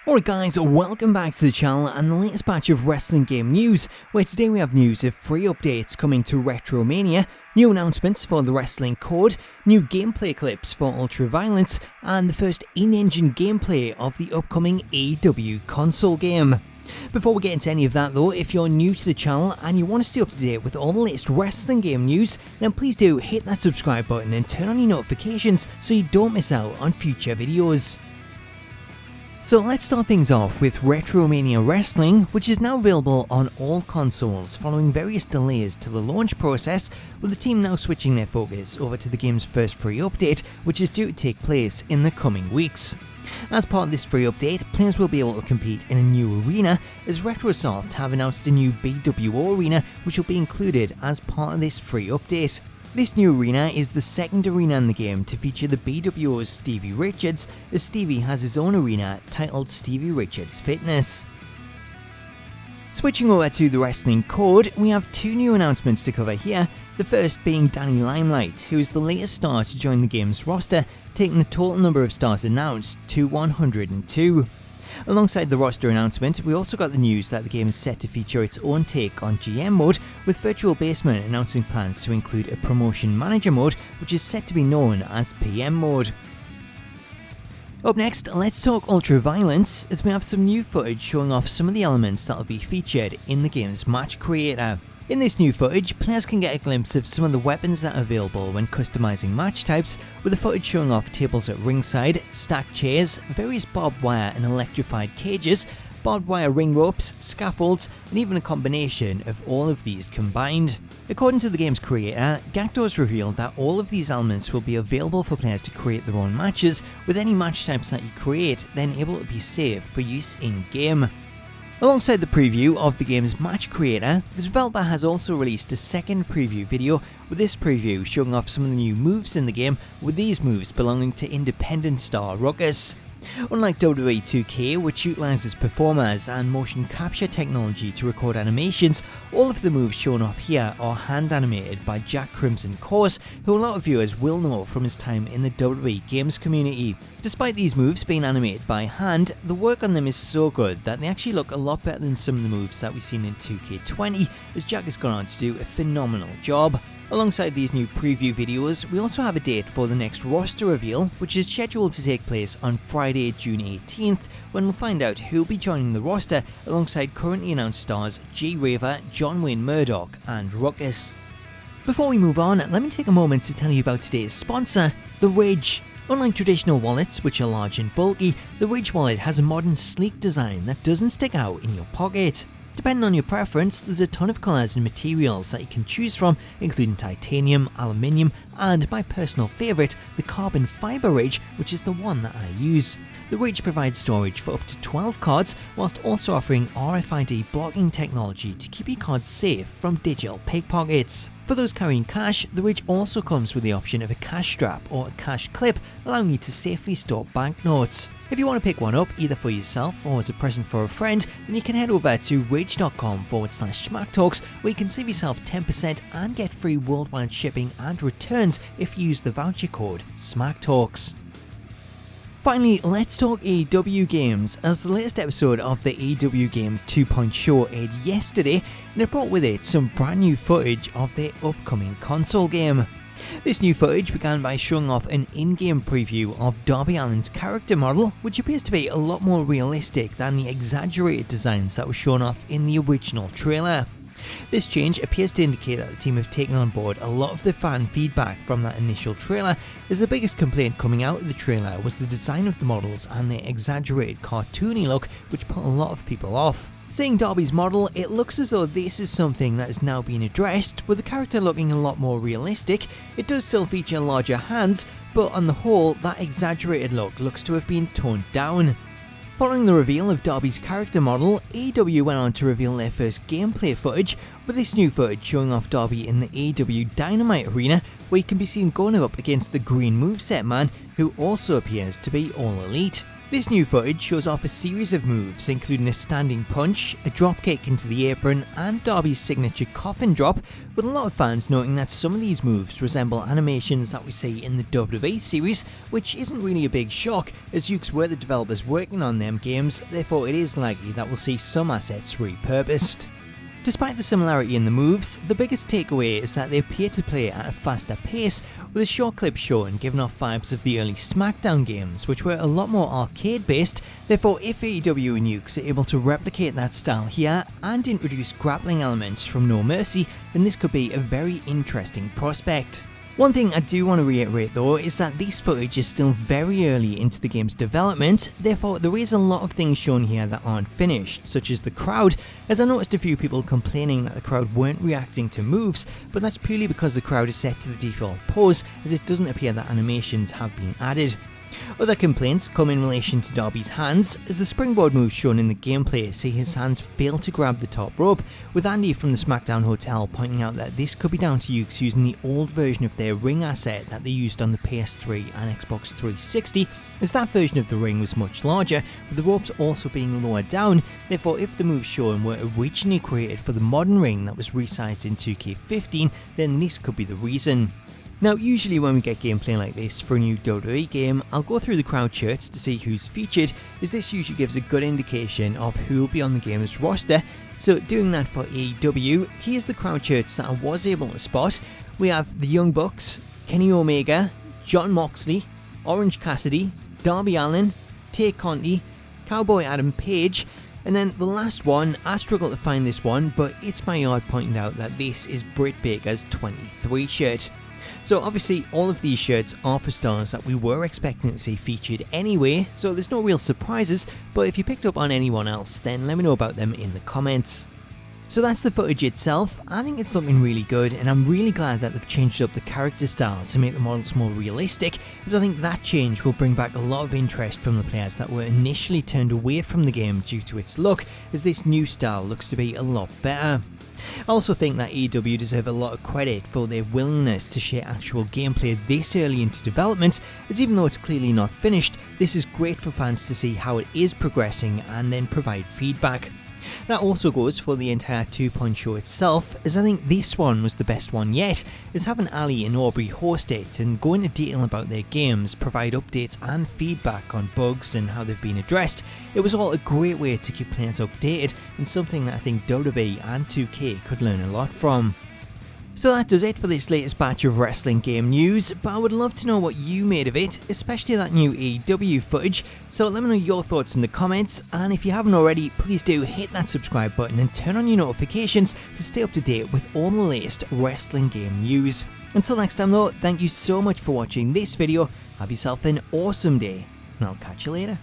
Alright guys, welcome back to the channel and the latest batch of wrestling game news, where today we have news of 3 updates coming to Retromania, new announcements for the wrestling code, new gameplay clips for Ultraviolence, and the first in-engine gameplay of the upcoming AEW Console Game. Before we get into any of that though, if you're new to the channel and you want to stay up to date with all the latest wrestling game news, then please do hit that subscribe button and turn on your notifications so you don't miss out on future videos. So let's start things off with Retromania Wrestling, which is now available on all consoles following various delays to the launch process, with the team now switching their focus over to the game's first free update, which is due to take place in the coming weeks. As part of this free update, players will be able to compete in a new arena, as Retrosoft have announced a new BWO arena which will be included as part of this free update. This new arena is the second arena in the game to feature the BWO's Stevie Richards, as Stevie has his own arena titled Stevie Richards Fitness. Switching over to the wrestling code, we have 2 new announcements to cover here, the first being Danny Limelight, who is the latest star to join the game's roster, taking the total number of stars announced to 102. Alongside the roster announcement, we also got the news that the game is set to feature its own take on GM mode, with Virtual Basement announcing plans to include a promotion manager mode, which is set to be known as PM mode. Up next, let's talk Ultraviolence, as we have some new footage showing off some of the elements that will be featured in the game's match creator. In this new footage, players can get a glimpse of some of the weapons that are available when customizing match types, with the footage showing off tables at ringside, stacked chairs, various barbed wire and electrified cages, barbed wire ring ropes, scaffolds, and even a combination of all of these combined. According to the game's creator, Gacto's revealed that all of these elements will be available for players to create their own matches, with any match types that you create then able to be saved for use in-game. Alongside the preview of the game's match creator, the developer has also released a second preview video, with this preview showing off some of the new moves in the game, with these moves belonging to independent star Ruckus. Unlike WWE 2K, which utilises performers and motion capture technology to record animations, all of the moves shown off here are hand animated by Jack Crimson Cause, who a lot of viewers will know from his time in the WWE games community. Despite these moves being animated by hand, the work on them is so good that they actually look a lot better than some of the moves that we've seen in 2K20, as Jack has gone on to do a phenomenal job. Alongside these new preview videos, we also have a date for the next roster reveal, which is scheduled to take place on Friday, June 18th, when we'll find out who'll be joining the roster alongside currently announced stars Jay Raver, John Wayne Murdoch, and Ruckus. Before we move on, let me take a moment to tell you about today's sponsor, the Ridge. Unlike traditional wallets, which are large and bulky, the Ridge wallet has a modern, sleek design that doesn't stick out in your pocket. Depending on your preference, there's a ton of colours and materials that you can choose from, including titanium, aluminium, and my personal favourite, the carbon fibre Ridge, which is the one that I use. The Ridge provides storage for up to 12 cards, whilst also offering RFID blocking technology to keep your cards safe from digital pickpockets. For those carrying cash, the Ridge also comes with the option of a cash strap or a cash clip, allowing you to safely store banknotes. If you want to pick one up either for yourself or as a present for a friend, then you can head over to ridge.com/Smacktalks, where you can save yourself 10% and get free worldwide shipping and returns if you use the voucher code Smacktalks. Finally, let's talk AEW games, as the latest episode of the AEW Games 2 show aired yesterday, and it brought with it some brand new footage of their upcoming console game. This new footage began by showing off an in-game preview of Darby Allin's character model, which appears to be a lot more realistic than the exaggerated designs that were shown off in the original trailer. This change appears to indicate that the team have taken on board a lot of the fan feedback from that initial trailer, as the biggest complaint coming out of the trailer was the design of the models and their exaggerated cartoony look, which put a lot of people off. Seeing Darby's model, it looks as though this is something that is now being addressed, with the character looking a lot more realistic. It does still feature larger hands, but on the whole, that exaggerated look looks to have been toned down. Following the reveal of Darby's character model, AEW went on to reveal their first gameplay footage, with this new footage showing off Darby in the AEW Dynamite arena, where he can be seen going up against the green moveset man, who also appears to be all elite. This new footage shows off a series of moves, including a standing punch, a dropkick into the apron, and Darby's signature coffin drop, with a lot of fans noting that some of these moves resemble animations that we see in the WWE series, which isn't really a big shock, as Yuke's were the developers working on them games, therefore it is likely that we'll see some assets repurposed. Despite the similarity in the moves, the biggest takeaway is that they appear to play at a faster pace, with a short clip shown giving off vibes of the early SmackDown games, which were a lot more arcade based. Therefore, if AEW and Yuke's are able to replicate that style here and introduce grappling elements from No Mercy, then this could be a very interesting prospect. One thing I do want to reiterate though is that this footage is still very early into the game's development, therefore there is a lot of things shown here that aren't finished, such as the crowd, as I noticed a few people complaining that the crowd weren't reacting to moves, but that's purely because the crowd is set to the default pose, as it doesn't appear that animations have been added. Other complaints come in relation to Darby's hands, as the springboard move shown in the gameplay see his hands fail to grab the top rope, with Andy from the SmackDown Hotel pointing out that this could be down to Yuke's using the old version of their ring asset that they used on the PS3 and Xbox 360, as that version of the ring was much larger, with the ropes also being lower down. Therefore, if the moves shown were originally created for the modern ring that was resized in 2K15, then this could be the reason. Now, usually when we get gameplay like this for a new WWE game, I'll go through the crowd shirts to see who's featured, as this usually gives a good indication of who will be on the game's roster. So doing that for AEW, here's the crowd shirts that I was able to spot. We have the Young Bucks, Kenny Omega, Jon Moxley, Orange Cassidy, Darby Allin, Tay Conti, Cowboy Adam Page, and then the last one, I struggle to find this one, but it's my yard pointing out that this is Britt Baker's 23 shirt. So obviously all of these shirts are for stars that we were expecting to see featured anyway, so there's no real surprises, but if you picked up on anyone else, then let me know about them in the comments. So that's the footage itself. I think it's looking really good, and I'm really glad that they've changed up the character style to make the models more realistic, as I think that change will bring back a lot of interest from the players that were initially turned away from the game due to its look, as this new style looks to be a lot better. I also think that AEW deserve a lot of credit for their willingness to share actual gameplay this early into development, as even though it's clearly not finished, this is great for fans to see how it is progressing and then provide feedback. That also goes for the entire 2-point show itself, as I think this one was the best one yet, as having Ali and Aubrey host it and go into detail about their games, provide updates and feedback on bugs and how they've been addressed. It was all a great way to keep players updated, and something that I think WWE and 2K could learn a lot from. So that does it for this latest batch of wrestling game news, but I would love to know what you made of it, especially that new AEW footage, so let me know your thoughts in the comments, and if you haven't already, please do hit that subscribe button and turn on your notifications to stay up to date with all the latest wrestling game news. Until next time though, thank you so much for watching this video, have yourself an awesome day, and I'll catch you later.